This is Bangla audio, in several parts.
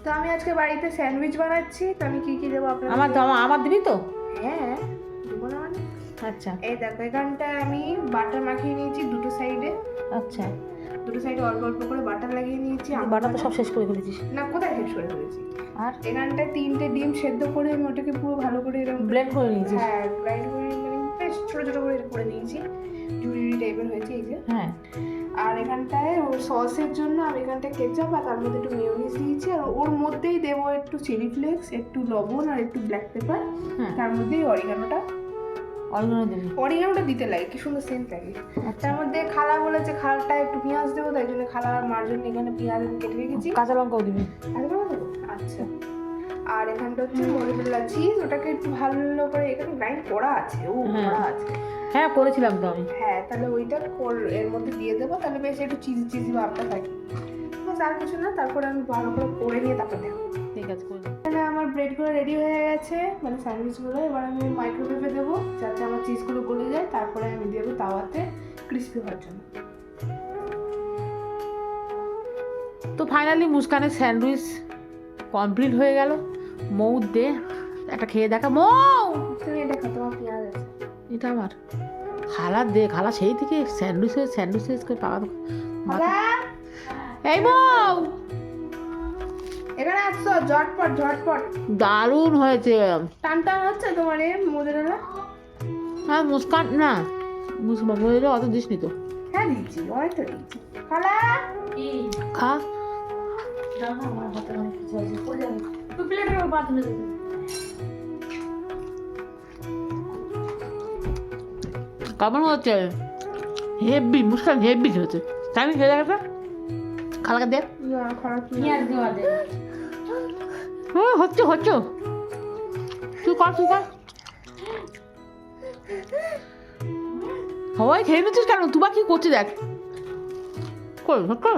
তো আমি আজকে বাড়িতে স্যান্ডউইচ বানাচ্ছি। তো আমি কি কি দেবো আপনাদের? আমার দিবি তো? হ্যাঁ দেবো না মানে। আচ্ছা এই দেখো এখানটায় আমি বাটার মাখিয়ে নিয়েছি দুটো সাইডে। আচ্ছা, দুটো সাইডে অল্প অল্প করে বাটার লাগিয়ে নিয়েছি। বাটা তো সব শেষ করে ফেলেছিস। না, কোথায় শেষ করে ফেলেছি? আর এখানটায় 3টে ডিম সেদ্ধ করে আমি ওটাকে পুরো ভালো করে এরকম ব্লেন্ড করে নিয়েছিস? হ্যাঁ গ্রাইন্ড করে মানে বেশ ছোটো ছোটো করে নিয়েছি। ঝুড়ি টাইপের হয়েছে এই যে। হ্যাঁ। আর এখানটায় ওর সসের জন্য আমি এখানটায় কেচাপ আর তার মধ্যে একটু মেয়োনিজ দিয়েছি। আর ওর মধ্যেই দেবো একটু চিলি ফ্লেক্স, একটু লবণ আর একটু ব্ল্যাক পেপার। হ্যাঁ। তার মধ্যেই অরিগানোটা দিবি? অরিগানোটা দিতে লাগে, কি সুন্দর সেন্ট লাগে। তার মধ্যে খালা বলেছে খালাটা একটু পেঁয়াজ দেবো, তাই জন্য খালা মার জন্য এখানে পেঁয়াজ আমি কেটে রেখেছি। কাঁচা লঙ্কাও দিবি? আচ্ছা। আর এখানটা হচ্ছে মরিবেলা চিজ, ওটাকে একটু ভালো করে এখানে গ্রাইন্ড করা আছে। করা আছে। হ্যাঁ করেছিলাম তো আমি। হ্যাঁ তাহলে ওইটা এর মধ্যে দিয়ে দেবো, তাহলে বেশ একটু চিজি চিজি ভাবটা থাকে। বাস আর কিছু না, তারপরে আমি ভালো করে নিয়ে তারপর দেখো। ঠিক আছে করে। এখানে আমার ব্রেডগুলো রেডি হয়ে গেছে, মানে স্যান্ডউইচগুলো। এবার আমি মাইক্রোওয়েভে দেবো যাতে আমার চিজগুলো গলে যায়। তারপরে আমি দেবো তাওয়াতে ক্রিস্পি হওয়ার জন্য। তো ফাইনালি মুস্কানের স্যান্ডউইচ কমপ্লিট হয়ে গেল। মৌ দে একটা খেয়ে দেখা। মৌ তুমি এটা খাও, তোমার পেঁয়াজ আছে। এটা আমার খালা দে, খালা সেই থেকে স্যান্ডউইচ করে পাওয়া। এই মৌ এখানে আসছো, ঝটপট। দারুণ হয়েছে। টান টান হচ্ছে তোমার এ মোজারেলা? হ্যাঁ মুস্কান না, মোজারেলা অত দিস নি তো। হ্যাঁ দিচ্ছি, অনেকটা দিচ্ছি। খালা খা। আমার হাতে অনেক কিছু আছে, পড়ে যাবে। তুই প্লেটের উপর পা তুলে দেবে। কেমন হচ্ছে? হেভি মুস্কান, হেভি হয়েছে। তাই আমি খেয়ে দেখা খালাকে দে। না খারাপ পেঁয়াজ দেওয়া দে। হচ্ছে তুই কর সবাই খেয়ে নিচ্ছিস কেন? তুই বা কি করছিস দেখ। কর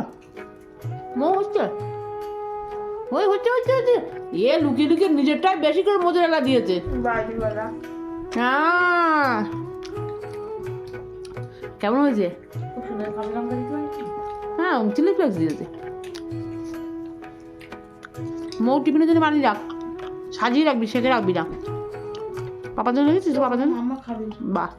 মো হচ্ছে এ লুকিয়ে নিজেরটাই বেশি করে মোজারেলা দিয়েছে। বাড়িওয়ালা কেমন হয়েছে? খুব সুন্দর। কাঁচা লঙ্কা দিতে পারি? হ্যাঁ চিলি ফ্লেক্স দিয়েছে। মৌ টিফিনের জন্য বানিয়ে রাখ, সাজিয়ে রাখবি, সেকে রাখবি না। পাপার জন্য রেখেছিস? পাপার জন্য মামা খাবে। বাহ।